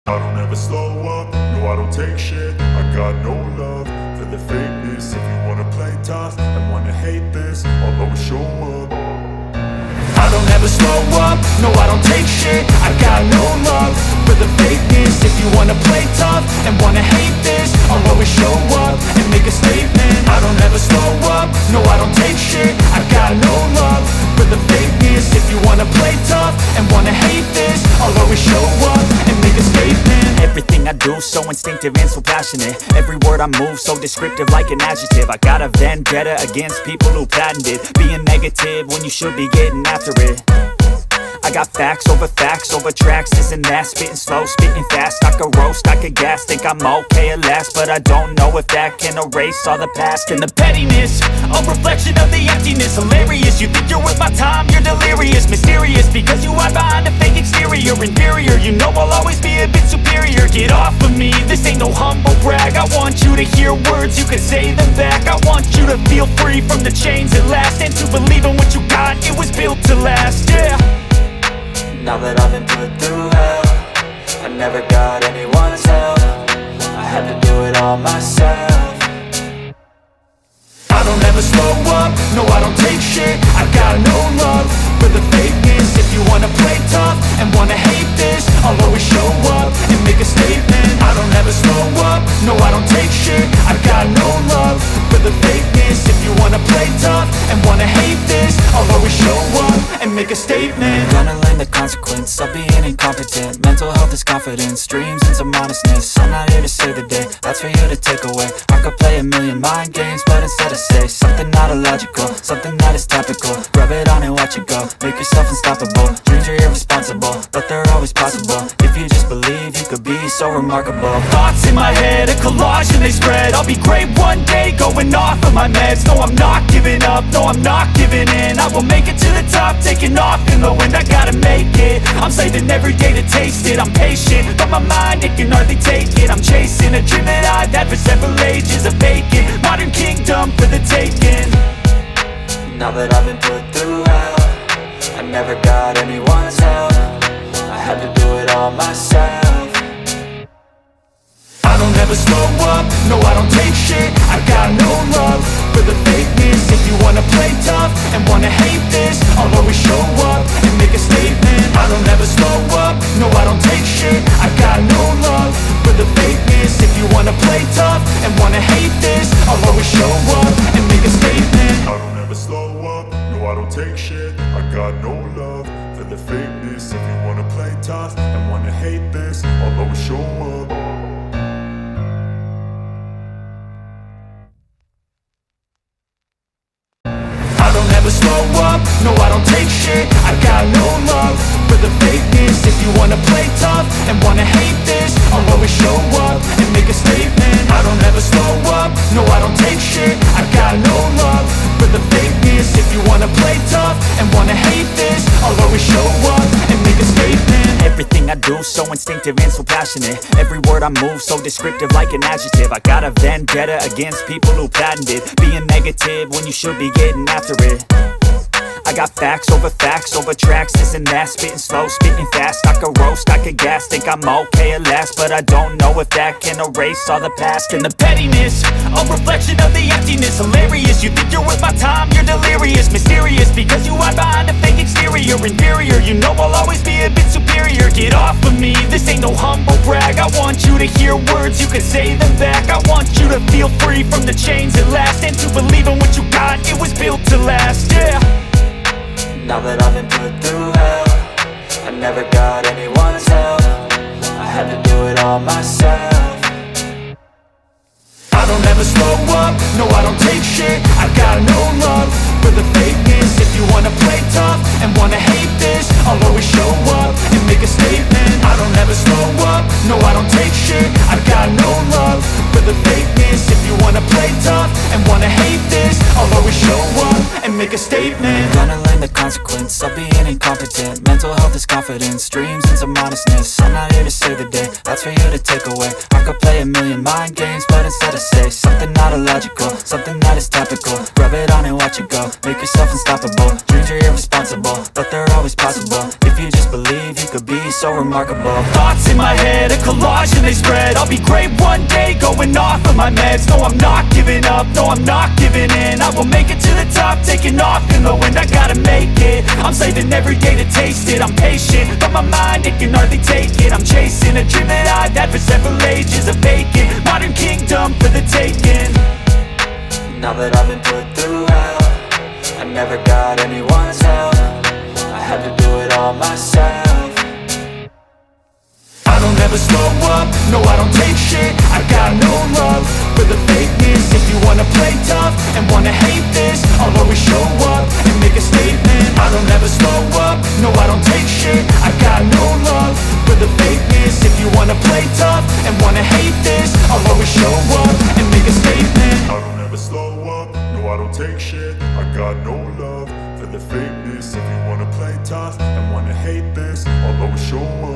I don't ever slow up, no I don't take shit. I got no love for the fakeness. If you wanna play tough and wanna hate this, I'll always show up. I don't ever slow up, no I don't take shit. I got no love for the fakeness. If you wanna play tough and wanna hate this, I'll always show up and make a statement. I don't ever slow up, no I don't take shit. I got no love for the fakeness. If you wanna play tough and wanna hate this, I'll always show up and make a statement. Everything I do so instinctive and so passionate. Every word I move so descriptive like an adjective. I got a vendetta against people who patented being negative when you should be getting after it. I got facts over tracks, this and that. Spitting slow, spitting fast, I could roast, I could gas. Think I'm okay at last, but I don't know if that can erase all the past. And the pettiness, a reflection of the emptiness. Hilarious, you think you're worth my time, you're delirious. Mysterious, because you hide behind a fake exterior. Inferior, you know I'll always be a bit superior. Get off of me, this ain't no humble brag. I want you to hear words, you can say them back. I want you to feel free from the chains at last, and to believe in what you got, it was built to last, yeah. Now that I've been put through hell, I never got anyone's help. I had to do it all myself. I don't ever slow up, no I don't take shit. I got no love for the fakeness. If you wanna play tough and wanna hate this, I'll always show up and make a statement. I don't ever slow up, no I don't take shit. I got no love for the fakeness. If you wanna play tough and wanna hate this, I'll always show up and make a statement. Gonna learn the consequence of being incompetent. Mental health is confidence, dreams and some honestness. I'm not here to save the day, that's for you to take away. I could play a million mind games, but instead I say something not illogical, something that is topical. Rub it on and watch it go, make yourself unstoppable. Dreams are irresponsible, but they're always possible. If you just believe, you could be so remarkable. Thoughts in my head, a collage and they spread. I'll be great one day, going off of my meds. No I'm not giving up, no I'm not giving in. I will make it to the top, taking off in the wind. I gotta make it, I'm saving every day to taste it. I'm patient, but my mind, it can hardly take it. I'm chasing a dream that I've had for several ages. A vacant, modern kingdom for the taking. Now that I've been put through hell, I never got anyone's help. I had to do it all myself. I don't ever slow up, no I don't take shit. I got no love for the fakeness. If you wanna play tough and wanna hate this, I'll always show up and make a statement. I don't ever slow up, no I don't take shit. I got no love for the fakeness. If you wanna play tough and wanna hate this, I'll always show up and make a statement. I don't ever slow up, no I don't take shit. I got no love for the fakeness. If you wanna play tough and wanna hate this, I'll always show up. I don't ever slow up, no I don't take shit. I got no love for the fakeness. If you wanna play tough and wanna hate this, I'll always show up and make a statement. I don't ever slow up, no I don't take shit. I got no love for the fakeness. If you wanna play tough and wanna hate this, I'll always show up and make a statement. Everything I do so instinctive and so passionate. Every word I move so descriptive like an adjective. I got a vendetta against people who patented being negative when you should be getting after it. I got facts over tracks, this and that. Spitting slow, spitting fast, I could roast, I could gas. Think I'm okay at last, but I don't know if that can erase all the past. And the pettiness, a reflection of the emptiness. Hilarious, you think you're worth my time, you're delirious. Mysterious, because you hide behind a fake exterior. Inferior, you know I'll always be a bit superior. Get off of me, this ain't no humble brag. I want you to hear words, you can say them back. I want you to feel free from the chains at last, and to believe in what you got, it was built to last, yeah. Now that I've been put through hell, I never got anyone's help. I had to do it all myself. I don't ever slow up, no I don't take shit. I got no love for the fakeness. If you wanna play tough and wanna hate this, I'll always show up and make a statement. I don't ever slow up, no I don't take shit. I got no love for the fakeness. If you wanna play tough and wanna hate this, I'll always show up and make a statement. Gonna learn the consequence of being incompetent. Mental health is confidence, dreams and some honestness. I'm not here to save the day, that's for you to take away. I could play a million mind games, but instead I say something not illogical, something that is topical. Rub it on and watch it go, make yourself unstoppable. Dreams are irresponsible, but they're always possible. If you just believe, you could be so so remarkable. Thoughts in my head, a collage and they spread. I'll be great one day, going off of my meds. No, I'm not giving up, no, I'm not giving in. I will make it to the top, taking off in the wind. I gotta make it, I'm saving every day to taste it. I'm patient, but my mind, it can hardly take it. I'm chasing a dream that I've had for several ages. A vacant, modern kingdom for the taking. Now that I've been put through hell, I never got anyone's help. I had to do it all myself. I don't ever slow up, no I don't take shit. I got no love for the fakeness. If you wanna play tough and wanna hate this, I'll always show up and make a statement. I don't ever slow up, no I don't take shit. I got no love for the fakeness. If you wanna play tough and wanna hate this, I'll always show up and make a statement. I don't ever slow up, no I don't take shit. I got no love for the fakeness. If you wanna play tough and wanna hate this, I'll always show up